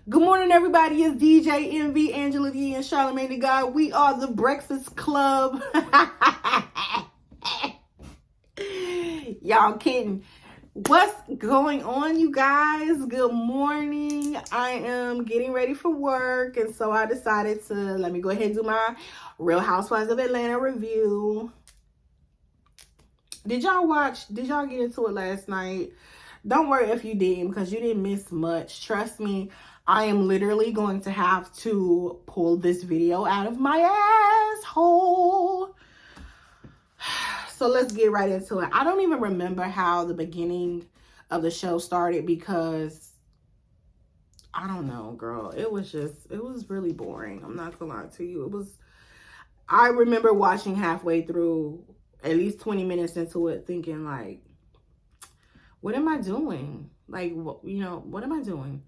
Good morning, everybody. It's DJ MV, Angela D, and Charlamagne the God. We are the Breakfast Club. Y'all kidding. What's going on, you guys? Good morning. I am getting ready for work, and so I decided to let me go ahead and do my Real Housewives of Atlanta review. Did y'all get into it last night? Don't worry if you didn't, because you didn't miss much. Trust me, I am literally going to have to pull this video out of my asshole. So let's get right into it. I don't even remember how the beginning of the show started because I don't know, girl. It was really boring. I'm not gonna lie to you. I remember watching halfway through, at least 20 minutes into it, thinking like, what am I doing? Like, what am I doing?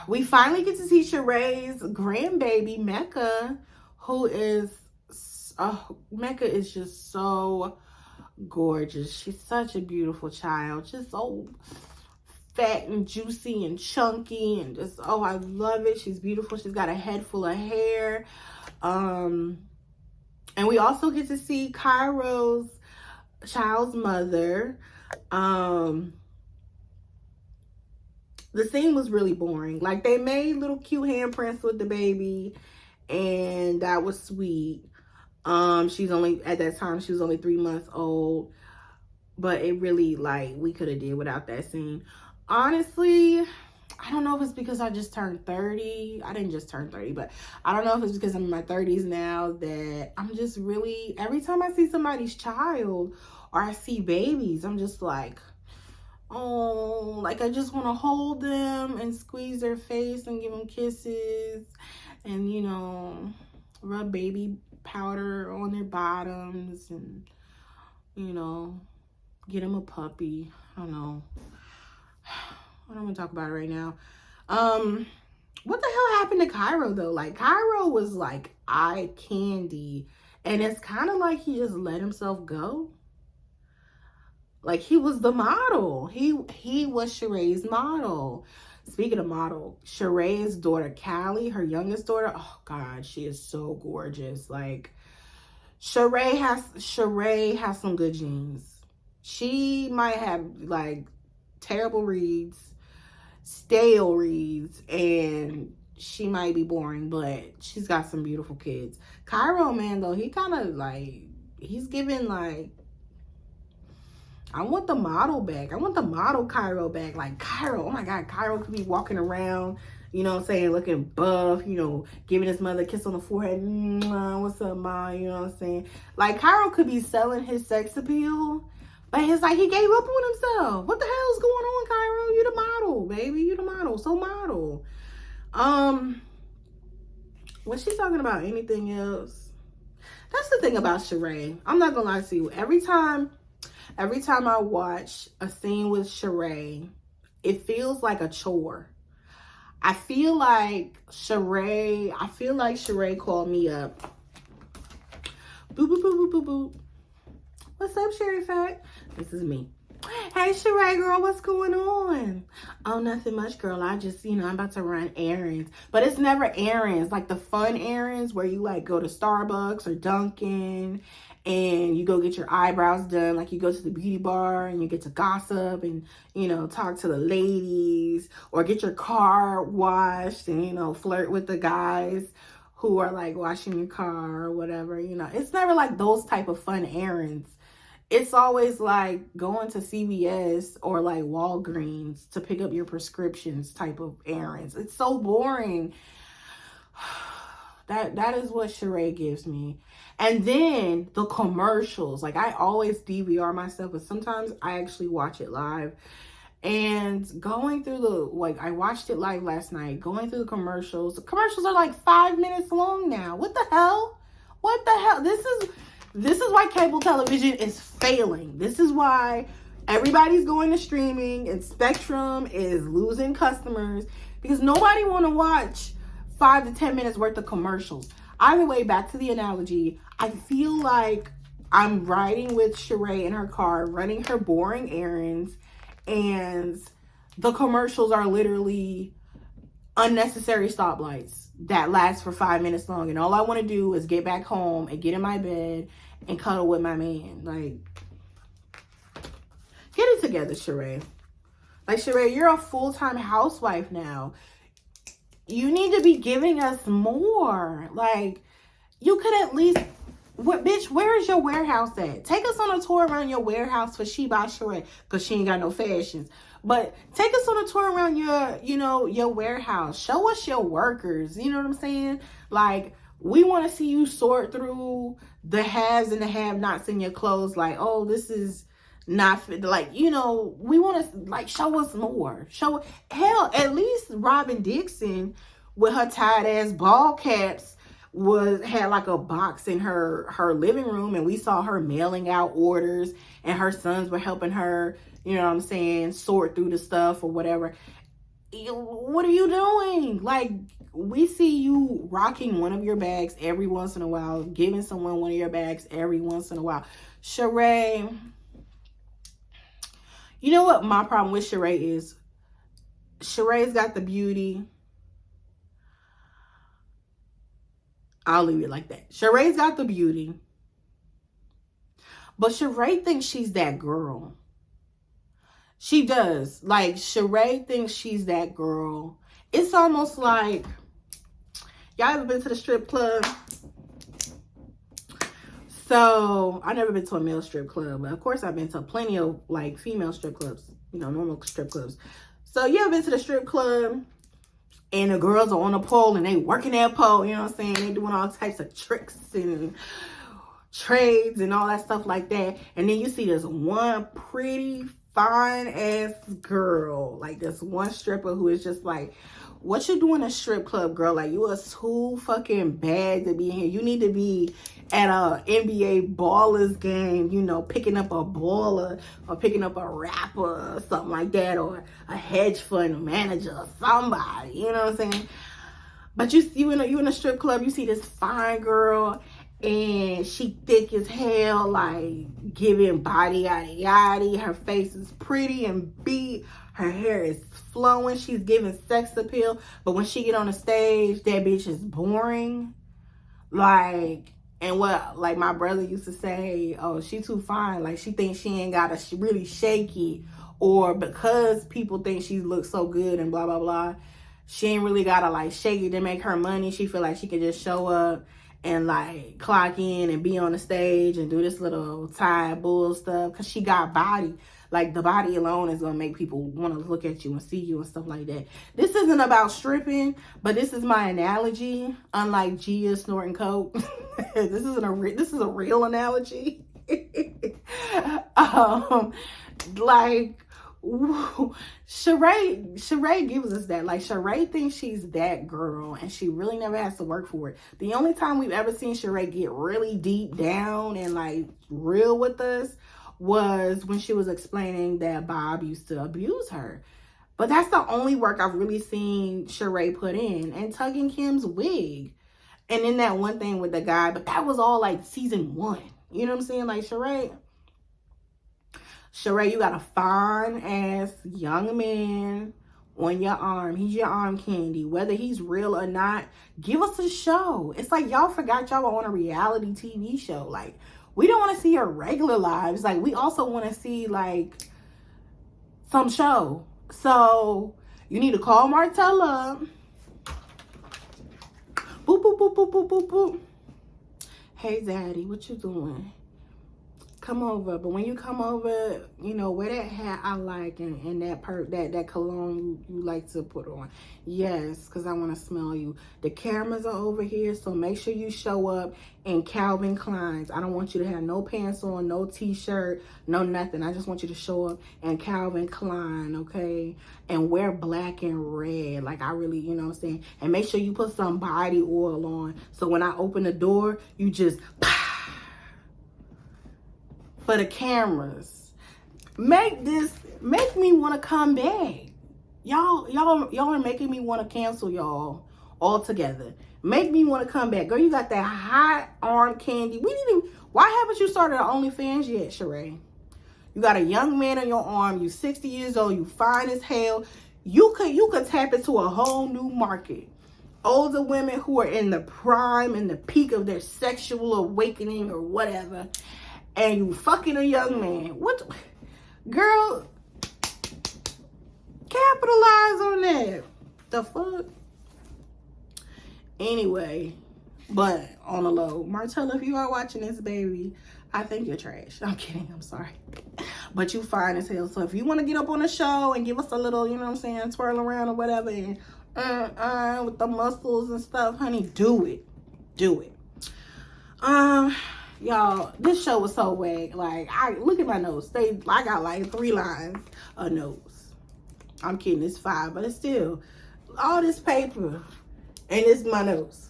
We finally get to see Sheree's grandbaby, Mecca, Mecca is just so gorgeous. She's such a beautiful child. Just so fat and juicy and chunky and just, oh, I love it. She's beautiful. She's got a head full of hair. And we also get to see Cairo's child's mother. The scene was really boring. Like, they made little cute handprints with the baby, and that was sweet. At that time, she was only 3 months old. But it really, like, we could have did without that scene. Honestly, I don't know if it's because I just turned 30. I didn't just turn 30, but I don't know if it's because I'm in my 30s now that I'm just really, every time I see somebody's child or I see babies, I'm just like, oh, like I just want to hold them and squeeze their face and give them kisses and, rub baby powder on their bottoms and, get them a puppy. I don't know. I don't want to talk about it right now. What the hell happened to Cairo though? Like, Cairo was like eye candy, and it's kind of like he just let himself go. Like, he was the model. He was Sheree's model. Speaking of model, Sheree's daughter Callie, her youngest daughter, oh God, she is so gorgeous. Like, Sheree has some good genes. She might have like terrible reads, stale reads, and she might be boring, but she's got some beautiful kids. Cairo, man, though, he kind of like, he's giving like, I want the model back. I want the model Cairo back. Like, Cairo, oh my God, Cairo could be walking around, looking buff, giving his mother a kiss on the forehead. What's up, Ma? You know what I'm saying? Like, Cairo could be selling his sex appeal, but it's like he gave up on himself. What the hell is going on, Cairo? You the model, baby. You the model. So model. Was she talking about anything else? That's the thing about Sheree. I'm not gonna lie to you. Every time I watch a scene with Sheree, it feels like a chore. I feel like Sheree called me up. Boop, boop, boop, boop, boop, boop. What's up, Sherry Fat? This is me. Hey, Sheree, girl, what's going on? Oh, nothing much, girl. I just, I'm about to run errands. But it's never errands, like the fun errands where you, like, go to Starbucks or Dunkin' and you go get your eyebrows done. Like, you go to the beauty bar and you get to gossip and, talk to the ladies, or get your car washed and, flirt with the guys who are, like, washing your car or whatever. It's never, like, those type of fun errands. It's always like going to CVS or like Walgreens to pick up your prescriptions type of errands. It's so boring. That is what Sheree gives me. And then the commercials. Like, I always DVR myself, but sometimes I actually watch it live. And going through I watched it live last night, going through the commercials. The commercials are like 5 minutes long now. What the hell? What the hell? This is why cable television is failing. This is why everybody's going to streaming and Spectrum is losing customers, because nobody want to watch 5 to 10 minutes worth of commercials. Either way, back to the analogy, I feel like I'm riding with Sheree in her car, running her boring errands, and the commercials are literally unnecessary stoplights that last for 5 minutes long, and all I want to do is get back home and get in my bed and cuddle with my man. Like, get it together, Sheree. Like, Sheree, you're a full-time housewife now. You need to be giving us more. Like, you could at least... What, bitch, where is your warehouse at? Take us on a tour around your warehouse for She by Sheree, because she ain't got no fashions. But take us on a tour around your, you know, your warehouse. Show us your workers. You know what I'm saying? Like, we want to see you sort through the haves and the have-nots in your clothes. Like, oh, this is not fit. Like, you know, we want to, like, show us more. Hell, at least Robin Dixon with her tied-ass ball caps had like a box in her living room, and we saw her mailing out orders, and her sons were helping her, you know what I'm saying, sort through the stuff or whatever. What are you doing? Like, we see you rocking one of your bags every once in a while, giving someone one of your bags every once in a while. Sheree, you know what my problem with Sheree is? Sheree's got the beauty. I'll leave it like that. Sheree's got the beauty. But Sheree thinks she's that girl. She does. Like, Sheree thinks she's that girl. It's almost like, y'all ever been to the strip club? So, I've never been to a male strip club. But of course, I've been to plenty of, like, female strip clubs. You know, normal strip clubs. So, you ever been to the strip club? And the girls are on a pole and they working that pole, you know what I'm saying? They doing all types of tricks and trades and all that stuff like that. And then you see this one pretty fine ass girl, like this one stripper who is just like, what you doing in a strip club, girl? Like, you are too fucking bad to be here. You need to be at a NBA ballers game, you know, picking up a baller or picking up a rapper or something like that, or a hedge fund manager or somebody, you know what I'm saying? But you in a strip club, you see this fine girl, and she thick as hell, like giving body yaddy yaddy. Her face is pretty and beat. Her hair is flowing. She's giving sex appeal. But when she get on the stage, that bitch is boring. Like, and what, like my brother used to say, oh, she too fine. Like, she thinks she ain't got to really shake it. Or because people think she looks so good and blah, blah, blah, she ain't really got to, like, shake it to make her money. She feel like she can just show up and, like, clock in and be on the stage and do this little tie bull stuff. Because she got body. Like, the body alone is going to make people want to look at you and see you and stuff like that. This isn't about stripping, but this is my analogy. Unlike Gia snorting coke. This is a real analogy. Like, Sheree gives us that. Like, Sheree thinks she's that girl, and she really never has to work for it. The only time we've ever seen Sheree get really deep down and, like, real with us was when she was explaining that Bob used to abuse her. But that's the only work I've really seen Sheree put in. And tugging Kim's wig. And then that one thing with the guy. But that was all like season 1. You know what I'm saying? Like, Sheree, you got a fine ass young man on your arm. He's your arm candy. Whether he's real or not, give us a show. It's like y'all forgot y'all were on a reality TV show. Like, we don't want to see your regular lives. Like, we also want to see, like, some show. So, you need to call Martell up. Boop, boop, boop, boop, boop, boop, boop. Hey, Daddy, what you doing? Come over. But when you come over, you know, wear that hat I like and that cologne you like to put on. Yes, because I want to smell you. The cameras are over here, so make sure you show up in Calvin Klein's. I don't want you to have no pants on, no t-shirt, no nothing. I just want you to show up in Calvin Klein, okay? And wear black and red. Like, I really, you know what I'm saying? And make sure you put some body oil on. So when I open the door, you just... for the cameras. Make me want to come back. Y'all are making me want to cancel y'all altogether. Make me want to come back. Girl, you got that hot arm candy. Why haven't you started an OnlyFans yet, Sheree? You got a young man on your arm. You 60 years old. You fine as hell. You could tap into a whole new market. Older women who are in the prime and the peak of their sexual awakening or whatever, and you fucking a young man. What, girl? Capitalize on that. The fuck? Anyway, but on the low, Martella, if you are watching this, baby, I think you're trash. I'm kidding. I'm sorry. But you fine as hell. So if you want to get up on the show and give us a little, you know what I'm saying, twirl around or whatever, and with the muscles and stuff, honey, do it. Do it. Y'all, this show was so whack. Like, I look at my notes. I got like 3 lines of notes. I'm kidding, it's 5, but it's still all this paper, and it's my notes.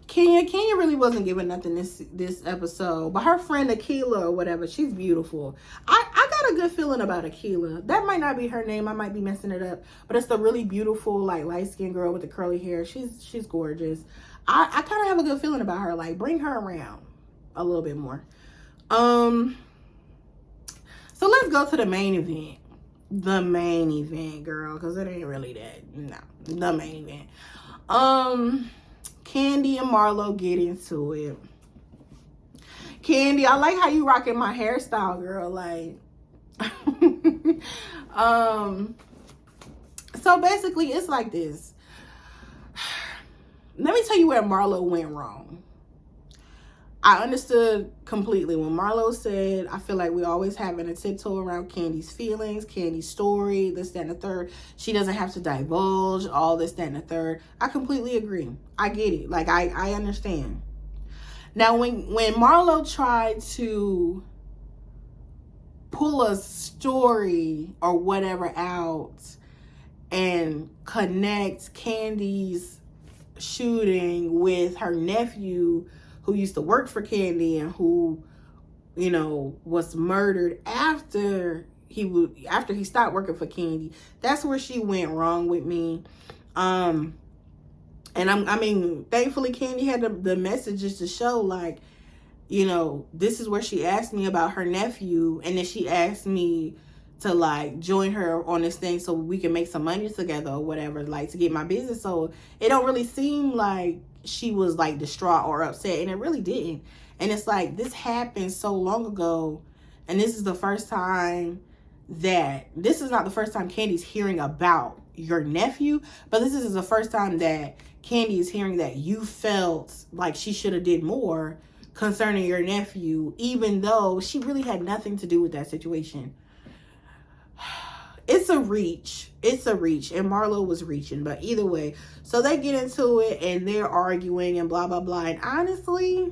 Kenya really wasn't giving nothing this episode, but her friend Akila or whatever, she's beautiful. I got a good feeling about Akila. That might not be her name, I might be messing it up, but it's the really beautiful, like, light-skinned girl with the curly hair. She's gorgeous. I kind of have a good feeling about her. Like, bring her around a little bit more. So let's go to the main event. The main event, girl, because it ain't really that. No, the main event. Kandi and Marlo get into it. Kandi, I like how you rocking my hairstyle, girl. Like, so basically it's like this. Let me tell you where Marlo went wrong. I understood completely when Marlo said, I feel like we always having a tiptoe around Kandi's feelings, Kandi's story, this, that, and the third. She doesn't have to divulge all this, that, and the third. I completely agree. I get it. Like, I understand. Now, when Marlo tried to pull a story or whatever out and connect Kandi's shooting with her nephew who used to work for Kandi and who, you know, was murdered after he stopped working for Kandi, that's where she went wrong with me. And I mean, thankfully Kandi had the messages to show, like, you know, this is where she asked me about her nephew, and then she asked me to, like, join her on this thing so we can make some money together or whatever, like, to get my business. So it don't really seem like she was, like, distraught or upset, and it really didn't. And it's like, this happened so long ago, and this is not the first time Kandi's hearing about your nephew, but this is the first time that Kandi is hearing that you felt like she should have did more concerning your nephew, even though she really had nothing to do with that situation. It's a reach. It's a reach. And Marlo was reaching. But either way. So they get into it. And they're arguing. And blah, blah, blah. And honestly,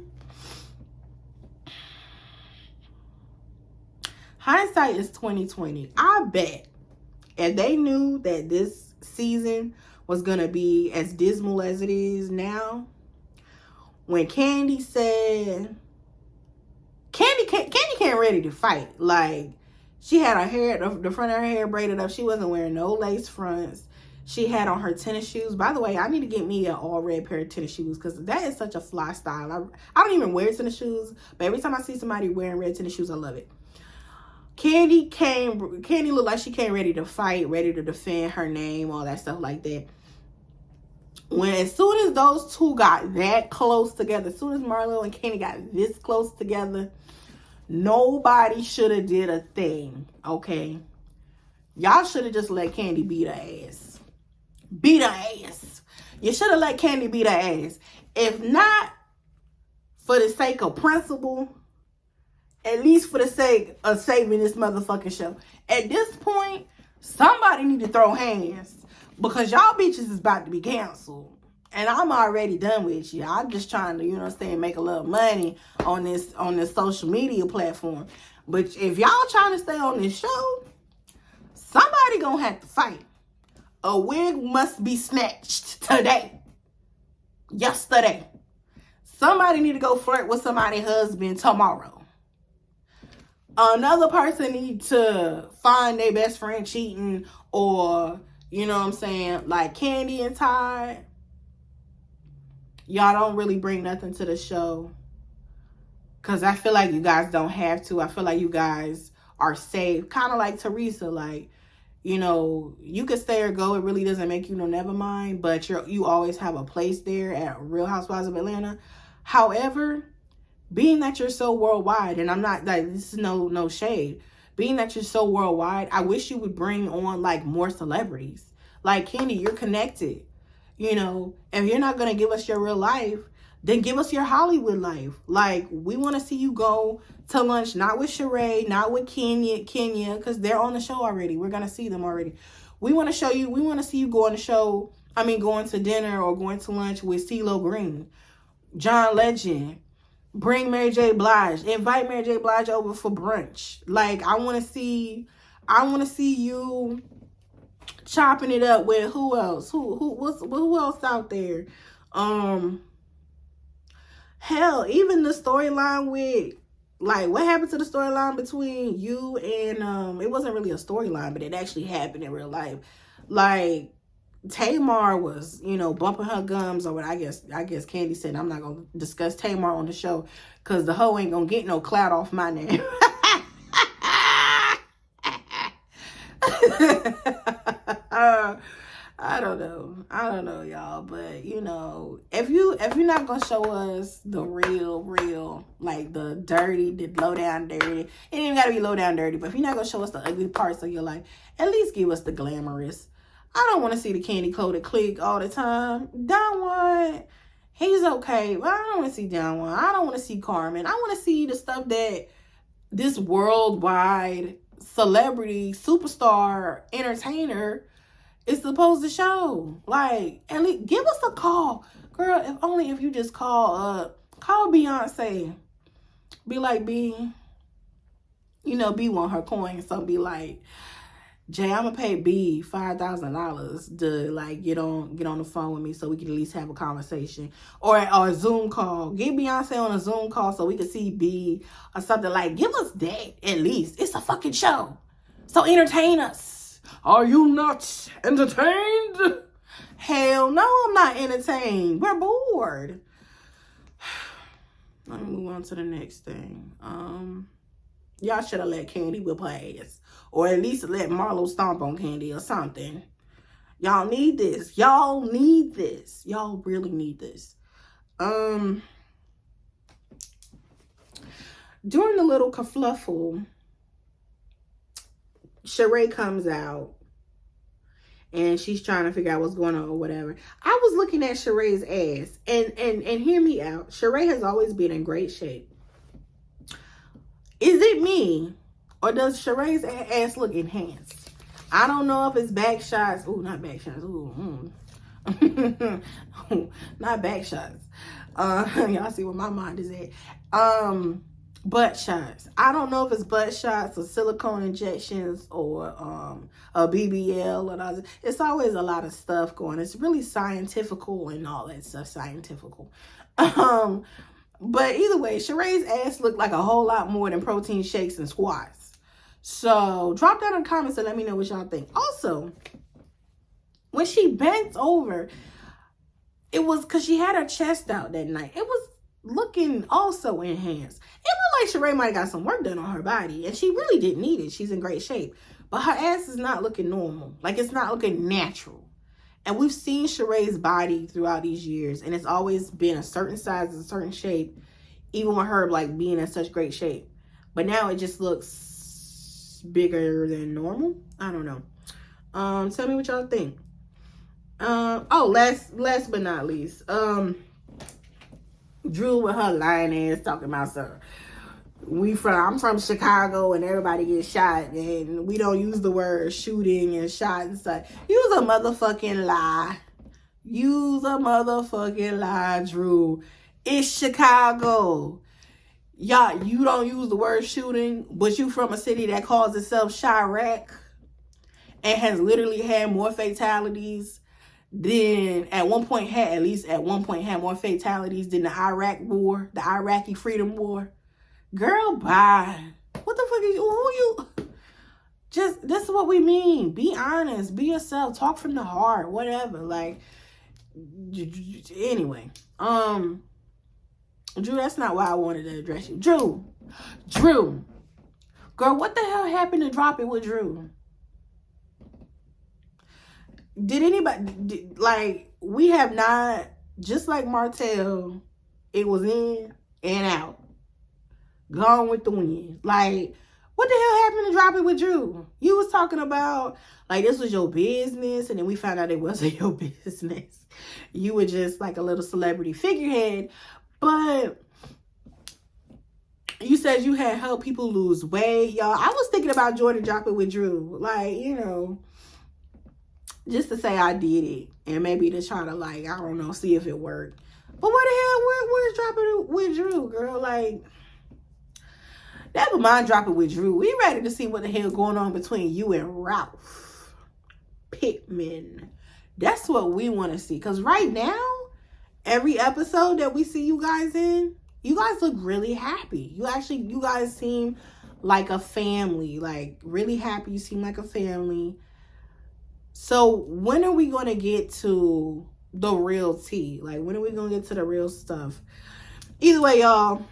hindsight is 20/20. I bet if they knew that this season was going to be as dismal as it is now, when Kandi said, Kandi can't ready to fight. Like, she had her hair, the front of her hair braided up. She wasn't wearing no lace fronts. She had on her tennis shoes. By the way, I need to get me an all red pair of tennis shoes because that is such a fly style. I don't even wear tennis shoes, but every time I see somebody wearing red tennis shoes, I love it. Kandi looked like she came ready to fight, ready to defend her name, all that stuff like that. As soon as those two got that close together, as soon as Marlo and Kandi got this close together, nobody should have did a thing, okay? Y'all should have just let Kandi beat her ass. Beat her ass. You should have let Kandi beat her ass. If not for the sake of principle, at least for the sake of saving this motherfucking show. At this point, somebody need to throw hands because y'all bitches is about to be canceled. And I'm already done with you. I'm just trying to, you know what I'm saying, make a little money on this social media platform. But if y'all trying to stay on this show, somebody gonna have to fight. A wig must be snatched today. Yesterday. Somebody need to go flirt with somebody's husband tomorrow. Another person need to find their best friend cheating, or, you know what I'm saying, like Kandi and Todd. Y'all don't really bring nothing to the show. Because I feel like you guys don't have to. I feel like you guys are safe. Kind of like Teresa. Like, you know, you could stay or go. It really doesn't make you no never mind. But you always have a place there at Real Housewives of Atlanta. However, being that you're so worldwide, and I'm not like, this is no shade. Being that you're so worldwide, I wish you would bring on like more celebrities. Like Kandi, you're connected. You know, if you're not gonna give us your real life, then give us your Hollywood life. Like, we want to see you go to lunch, not with Sheree, not with Kenya, because they're on the show already. We're gonna see them already. We want to show you. We want to see you go on the show. I mean, going to dinner or going to lunch with CeeLo Green, John Legend. Bring Mary J. Blige. Invite Mary J. Blige over for brunch. Like, I want to see you chopping it up with who else? Who else out there? Hell, even the storyline with, like, what happened to the storyline between you and it wasn't really a storyline, but it actually happened in real life. Like, Tamar was, you know, bumping her gums, or what I guess Kandi said, I'm not gonna discuss Tamar on the show because the hoe ain't gonna get no clout off my name. I don't know, y'all, but you know, if you're not gonna show us the real, like the dirty, the low down dirty, it ain't even gotta be low down dirty, but if you're not gonna show us the ugly parts of your life, at least give us the glamorous. I don't want to see the candy coated clique all the time. Don Juan, he's okay, but I don't want to see Don Juan. I don't want to see Carmen. I want to see the stuff that this worldwide celebrity, superstar, entertainer is supposed to show. Like, at least give us a call. Girl, if you just call Beyonce. Be like, B, you know, B want her coin, so be like, Jay, I'm gonna pay B $5,000 to like get on the phone with me so we can at least have a conversation, or a Zoom call. Get Beyonce on a Zoom call so we can see B or something. Like, give us that at least. It's a fucking show, so entertain us. Are you not entertained? Hell no, I'm not entertained. We're bored. Let me move on to the next thing. Y'all should have let Kandi whip her ass. Or at least let Marlo stomp on Kandi or something. Y'all need this. Y'all need this. Y'all really need this. During the little kerfluffle, Sheree comes out. And she's trying to figure out what's going on or whatever. I was looking at Sheree's ass. And hear me out. Sheree has always been in great shape. Is it me? Or does Sheree's ass look enhanced? I don't know if it's back shots. Ooh, not back shots. Ooh, not back shots. Y'all see where my mind is at. Butt shots. I don't know if it's butt shots or silicone injections or a BBL or all. It's always a lot of stuff going. It's really scientifical and all that stuff. Scientifical. But either way, Sheree's ass looked like a whole lot more than protein shakes and squats. So drop down in the comments and let me know what y'all think. Also, when she bent over, it was because she had her chest out that night. It was looking also enhanced. It looked like Sheree might have got some work done on her body, and she really didn't need it. She's in great shape. But her ass is not looking normal. Like, it's not looking natural. And we've seen Sheree's body throughout these years, and it's always been a certain size, a certain shape, even with her, like, being in such great shape. But now it just looks bigger than normal. I don't know. Tell me what y'all think. Last but not least, Drew with her lying ass talking about something. I'm from Chicago and everybody gets shot and we don't use the word shooting and shot and stuff. Use a motherfucking lie. Use a motherfucking lie, Drew. It's Chicago. Y'all, you don't use the word shooting, but you from a city that calls itself Chirac and has literally had more fatalities than at one point had more fatalities than the Iraq war, the Iraqi freedom war. Girl, bye. What the fuck is you? Just, this is what we mean. Be honest. Be yourself. Talk from the heart. Whatever. Like, anyway. Drew, that's not why I wanted to address you. Drew. Girl, what the hell happened to Drop It with Drew? Did anybody, like, we have not, just like Martell, it was in and out. Gone with the wind. Like, what the hell happened to Drop It with Drew? You was talking about, like, this was your business, and then we found out it wasn't your business. You were just, like, a little celebrity figurehead. But you said you had helped people lose weight. Y'all, I was thinking about joining Drop It with Drew. Like, you know, just to say I did it. And maybe to try to, like, I don't know, see if it worked. But what the hell, where's Drop It with Drew, girl? Like, never mind Drop It with Drew. We ready to see what the hell going on between you and Ralph Pittman. That's what we want to see. Because right now, every episode that we see you guys in, you guys look really happy. You guys seem like a family. Like, really happy. You seem like a family. So, when are we going to get to the real tea? Like, when are we going to get to the real stuff? Either way, y'all,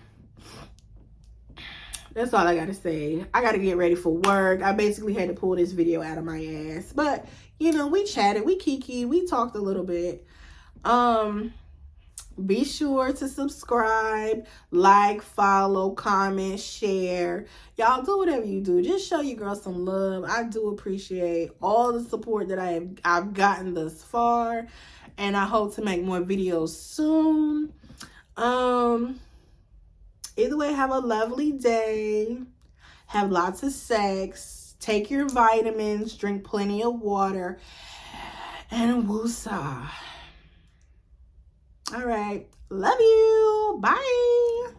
that's all I got to say. I got to get ready for work. I basically had to pull this video out of my ass. But, you know, we chatted. We kiki. We talked a little bit. Be sure to subscribe, like, follow, comment, share. Y'all do whatever you do. Just show your girl some love. I do appreciate all the support that I've gotten thus far. And I hope to make more videos soon. Either way, have a lovely day. Have lots of sex. Take your vitamins. Drink plenty of water. And woosah. All right. Love you. Bye.